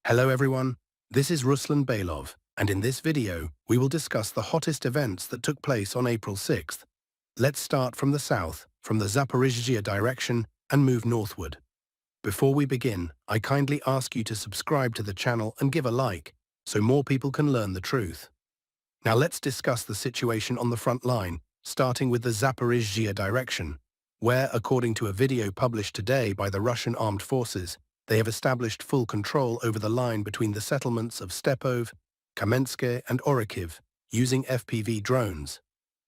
Hello everyone, this is Ruslan Belov, and in this video, we will discuss the hottest events that took place on April 6th. Let's start from the south, from the Zaporizhzhia direction, and move northward. Before we begin, I kindly ask you to subscribe to the channel and give a like, so more people can learn the truth. Now let's discuss the situation on the front line, starting with the Zaporizhzhia direction, where, according to a video published today by the Russian armed forces, they have established full control over the line between the settlements of Stepov, Kamenske and Orikhiv, using FPV drones.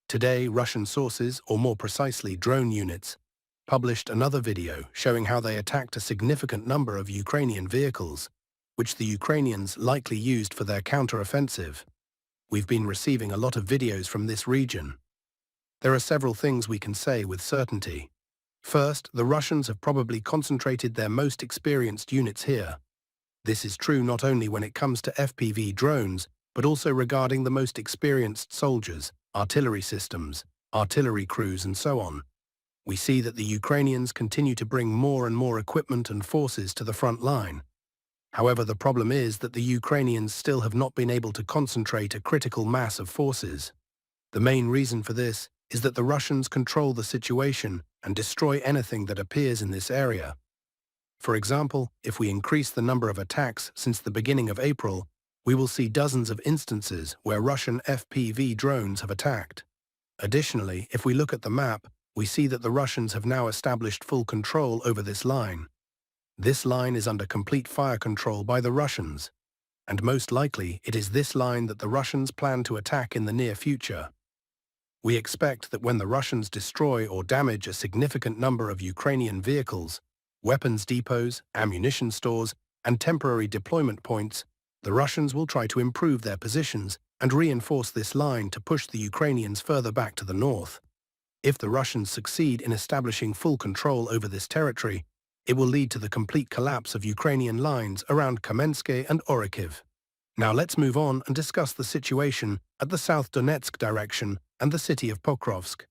Today, Russian sources, or more precisely drone units, published another video showing how they attacked a significant number of Ukrainian vehicles, which the Ukrainians likely used for their counter-offensive. We've been receiving a lot of videos from this region. There are several things we can say with certainty. First, the Russians have probably concentrated their most experienced units here. This is true not only when it comes to FPV drones, but also regarding the most experienced soldiers, artillery systems, artillery crews, and so on. We see that the Ukrainians continue to bring more and more equipment and forces to the front line. However, the problem is that the Ukrainians still have not been able to concentrate a critical mass of forces. The main reason for this is that the Russians control the situation and destroy anything that appears in this area. For example, if we increase the number of attacks since the beginning of April, we will see dozens of instances where Russian FPV drones have attacked. Additionally, if we look at the map, we see that the Russians have now established full control over this line. This line is under complete fire control by the Russians, and most likely it is this line that the Russians plan to attack in the near future. We expect that when the Russians destroy or damage a significant number of Ukrainian vehicles, weapons depots, ammunition stores, and temporary deployment points, the Russians will try to improve their positions and reinforce this line to push the Ukrainians further back to the north. If the Russians succeed in establishing full control over this territory, it will lead to the complete collapse of Ukrainian lines around Kamenske and Orikhiv. Now let's move on and discuss the situation at the South Donetsk direction and the city of Pokrovsk.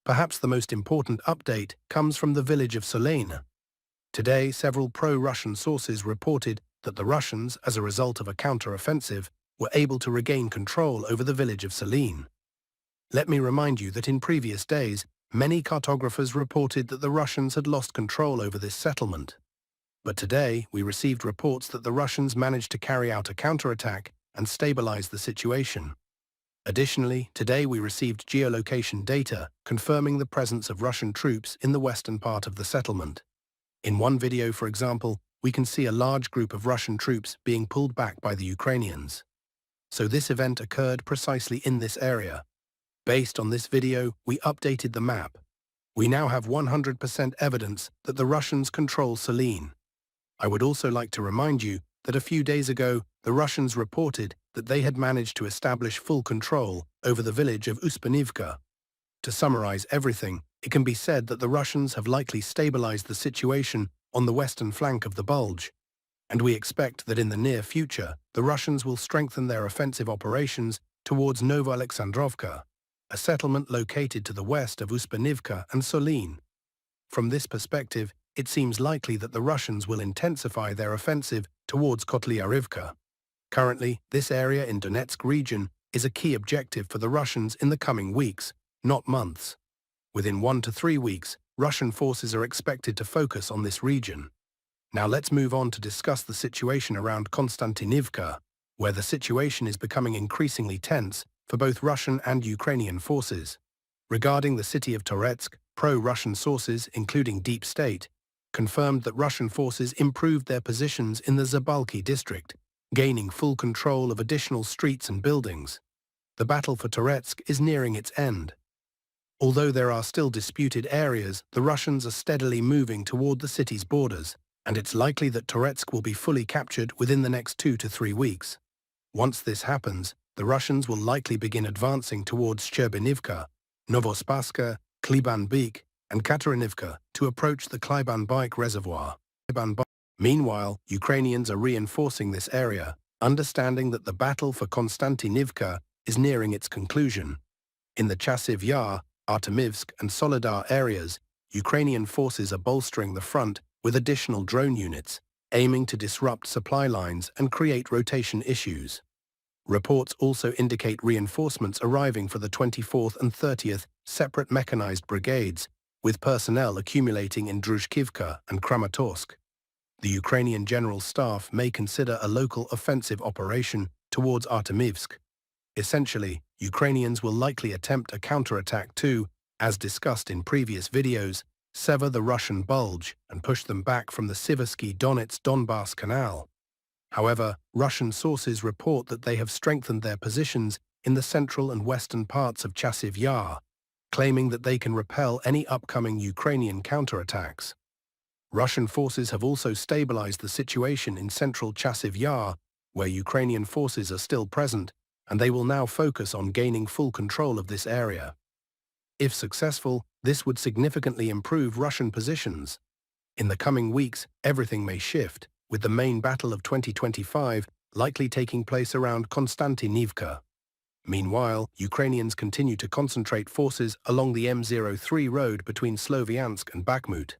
Perhaps the most important update comes from the village of Solein. Today, several pro-Russian sources reported that the Russians, as a result of a counter-offensive, were able to regain control over the village of Solein. Let me remind you that in previous days, many cartographers reported that the Russians had lost control over this settlement. But today, we received reports that the Russians managed to carry out a counterattack and stabilize the situation. Additionally, today we received geolocation data confirming the presence of Russian troops in the western part of the settlement. In one video, for example, we can see a large group of Russian troops being pulled back by the Ukrainians. So this event occurred precisely in this area. Based on this video, we updated the map. We now have 100% evidence that the Russians control Solein. I would also like to remind you that a few days ago, the Russians reported that they had managed to establish full control over the village of Uspanivka. To summarize everything, it can be said that the Russians have likely stabilized the situation on the western flank of the Bulge, and we expect that in the near future, the Russians will strengthen their offensive operations towards Novoalexandrovka, a settlement located to the west of Uspanivka and Solein. From this perspective, it seems likely that the Russians will intensify their offensive towards Kotlyarivka. Currently, this area in Donetsk region is a key objective for the Russians in the coming weeks, not months. Within 1 to 3 weeks, Russian forces are expected to focus on this region. Now let's move on to discuss the situation around Konstantinivka, where the situation is becoming increasingly tense for both Russian and Ukrainian forces. Regarding the city of Toretsk, pro-Russian sources, including Deep State, confirmed that Russian forces improved their positions in the Zabalki district, gaining full control of additional streets and buildings. The battle for Toretsk is nearing its end. Although there are still disputed areas, the Russians are steadily moving toward the city's borders, and it's likely that Toretsk will be fully captured within the next 2 to 3 weeks. Once this happens, the Russians will likely begin advancing towards Shcherbinivka, Novospaska, Kliban-Bek, and Katarinivka to approach the Kliban-Bek reservoir. Meanwhile, Ukrainians are reinforcing this area, understanding that the battle for Konstantinivka is nearing its conclusion. In the Chasiv Yar, Artemivsk, and Solidar areas, Ukrainian forces are bolstering the front with additional drone units, aiming to disrupt supply lines and create rotation issues. Reports also indicate reinforcements arriving for the 24th and 30th separate mechanized brigades, with personnel accumulating in Druzhkivka and Kramatorsk. The Ukrainian General Staff may consider a local offensive operation towards Artemivsk. Essentially, Ukrainians will likely attempt a counterattack to, as discussed in previous videos, sever the Russian bulge and push them back from the Siversky-Donetsk-Donbass Canal. However, Russian sources report that they have strengthened their positions in the central and western parts of Chasiv Yar, claiming that they can repel any upcoming Ukrainian counterattacks. Russian forces have also stabilized the situation in central Chasiv Yar, where Ukrainian forces are still present, and they will now focus on gaining full control of this area. If successful, this would significantly improve Russian positions. In the coming weeks, everything may shift, with the main battle of 2025 likely taking place around Konstantinivka. Meanwhile, Ukrainians continue to concentrate forces along the M03 road between Sloviansk and Bakhmut,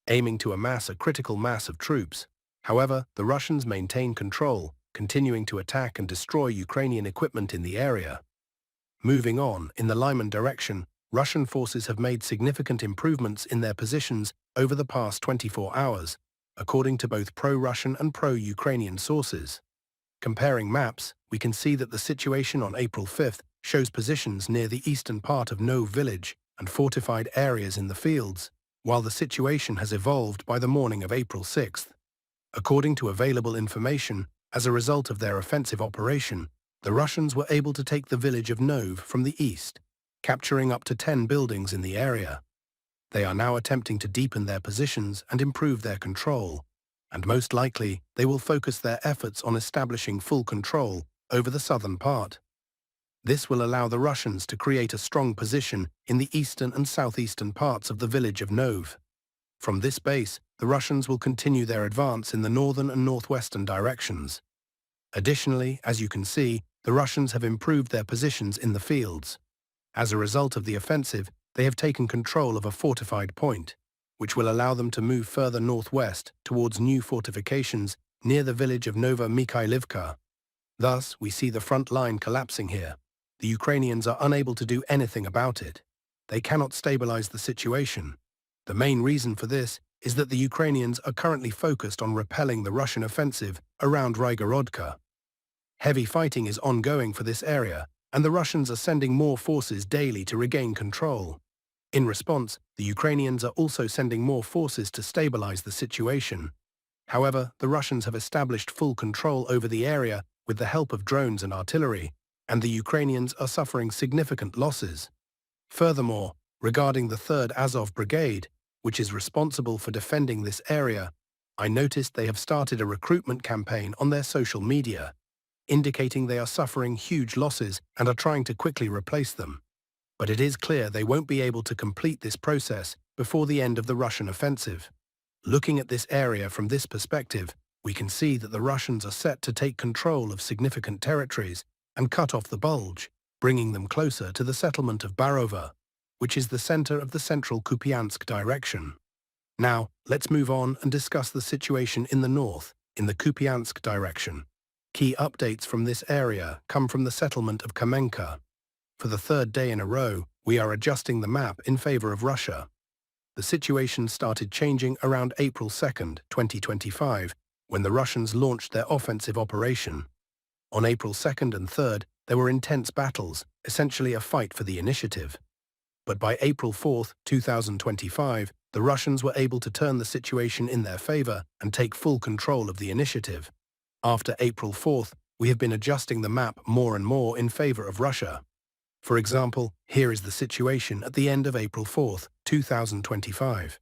aiming to amass a critical mass of troops. However, the Russians maintain control, continuing to attack and destroy Ukrainian equipment in the area. Moving on, in the Lyman direction, Russian forces have made significant improvements in their positions over the past 24 hours, according to both pro-Russian and pro-Ukrainian sources. Comparing maps, we can see that the situation on April 5th shows positions near the eastern part of Nov village and fortified areas in the fields, while the situation has evolved by the morning of April 6th. According to available information, as a result of their offensive operation, the Russians were able to take the village of Nov from the east, capturing up to 10 buildings in the area. They are now attempting to deepen their positions and improve their control, and most likely they will focus their efforts on establishing full control over the southern part. This will allow the Russians to create a strong position in the eastern and southeastern parts of the village of Nov. From this base, the Russians will continue their advance in the northern and northwestern directions. Additionally, as you can see, the Russians have improved their positions in the fields. As a result of the offensive, they have taken control of a fortified point, which will allow them to move further northwest towards new fortifications near the village of Nova Mikhailivka. Thus, we see the front line collapsing here. The Ukrainians are unable to do anything about it. They cannot stabilize the situation. The main reason for this is that the Ukrainians are currently focused on repelling the Russian offensive around Rygorodka. Heavy fighting is ongoing for this area, and the Russians are sending more forces daily to regain control. In response, the Ukrainians are also sending more forces to stabilize the situation. However, the Russians have established full control over the area with the help of drones and artillery, and the Ukrainians are suffering significant losses. Furthermore, regarding the 3rd Azov Brigade, which is responsible for defending this area, I noticed they have started a recruitment campaign on their social media, indicating they are suffering huge losses and are trying to quickly replace them. But it is clear they won't be able to complete this process before the end of the Russian offensive. Looking at this area from this perspective, we can see that the Russians are set to take control of significant territories and cut off the bulge, bringing them closer to the settlement of Barova, which is the center of the central Kupiansk direction. Now, let's move on and discuss the situation in the north, in the Kupiansk direction. Key updates from this area come from the settlement of Kamenka. For the 3rd day in a row, we are adjusting the map in favor of Russia. The situation started changing around April 2nd, 2025, when the Russians launched their offensive operation. On April 2nd and 3rd, there were intense battles, essentially a fight for the initiative. But by April 4th, 2025, the Russians were able to turn the situation in their favor and take full control of the initiative. After April 4th, we have been adjusting the map more and more in favor of Russia. For example, here is the situation at the end of April 4th, 2025.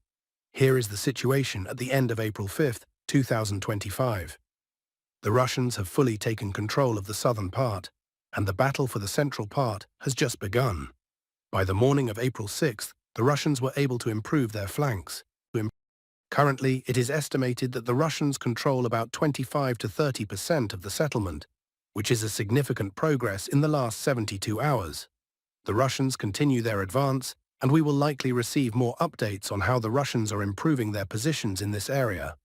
Here is the situation at the end of April 5th, 2025. The Russians have fully taken control of the southern part, and the battle for the central part has just begun. By the morning of April 6th, the Russians were able to improve their flanks. Currently, it is estimated that the Russians control about 25 to 30% of the settlement, which is a significant progress in the last 72 hours. The Russians continue their advance, and we will likely receive more updates on how the Russians are improving their positions in this area.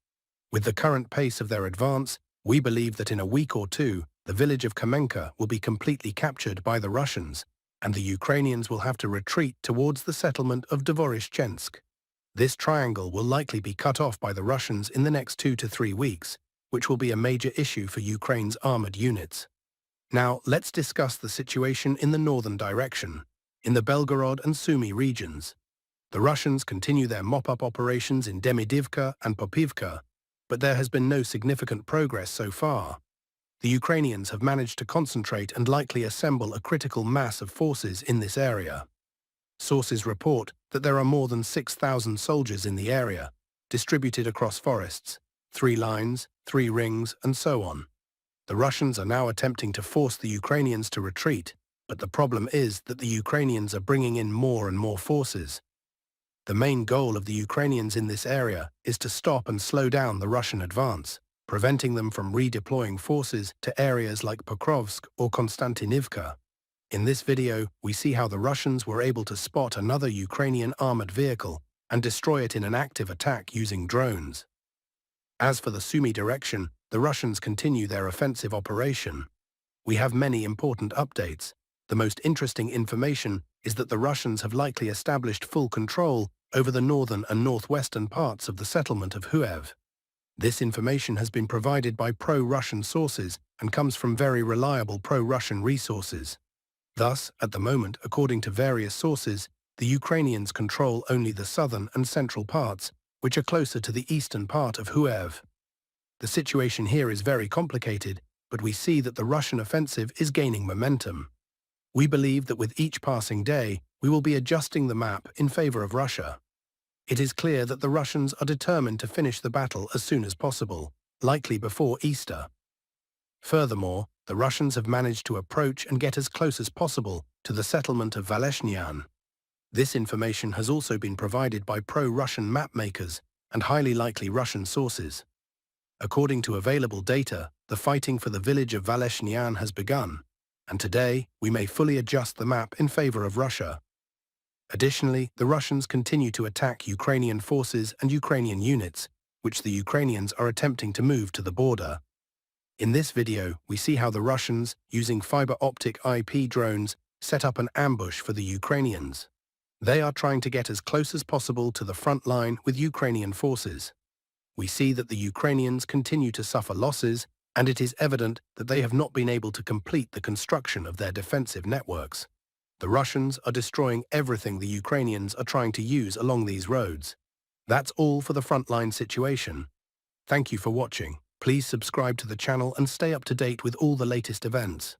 With the current pace of their advance, we believe that in a week or two, the village of Kamenka will be completely captured by the Russians, and the Ukrainians will have to retreat towards the settlement of Dvorishchensk. This triangle will likely be cut off by the Russians in the next 2 to 3 weeks, which will be a major issue for Ukraine's armored units. Now, let's discuss the situation in the northern direction, in the Belgorod and Sumy regions. The Russians continue their mop-up operations in Demidivka and Popivka, but there has been no significant progress so far. The Ukrainians have managed to concentrate and likely assemble a critical mass of forces in this area. Sources report that there are more than 6,000 soldiers in the area, distributed across forests, 3 lines, 3 rings, and so on. The Russians are now attempting to force the Ukrainians to retreat, but the problem is that the Ukrainians are bringing in more and more forces. The main goal of the Ukrainians in this area is to stop and slow down the Russian advance, preventing them from redeploying forces to areas like Pokrovsk or Konstantinivka. In this video, we see how the Russians were able to spot another Ukrainian armored vehicle and destroy it in an active attack using drones. As for the Sumy direction, the Russians continue their offensive operation. We have many important updates. The most interesting information is that the Russians have likely established full control over the northern and northwestern parts of the settlement of Huev. This information has been provided by pro-Russian sources and comes from very reliable pro-Russian resources. Thus, at the moment, according to various sources, the Ukrainians control only the southern and central parts, which are closer to the eastern part of Huev. The situation here is very complicated, but we see that the Russian offensive is gaining momentum. We believe that with each passing day, we will be adjusting the map in favor of Russia. It is clear that the Russians are determined to finish the battle as soon as possible, likely before Easter. Furthermore, the Russians have managed to approach and get as close as possible to the settlement of Valeshnian. This information has also been provided by pro-Russian mapmakers and highly likely Russian sources. According to available data, the fighting for the village of Valeshnian has begun, and today we may fully adjust the map in favor of Russia. Additionally, the Russians continue to attack Ukrainian forces and Ukrainian units, which the Ukrainians are attempting to move to the border. In this video, we see how the Russians, using fiber optic IP drones, set up an ambush for the Ukrainians. They are trying to get as close as possible to the front line with Ukrainian forces. We see that the Ukrainians continue to suffer losses, and it is evident that they have not been able to complete the construction of their defensive networks. The Russians are destroying everything the Ukrainians are trying to use along these roads. That's all for the frontline situation. Thank you for watching. Please subscribe to the channel and stay up to date with all the latest events.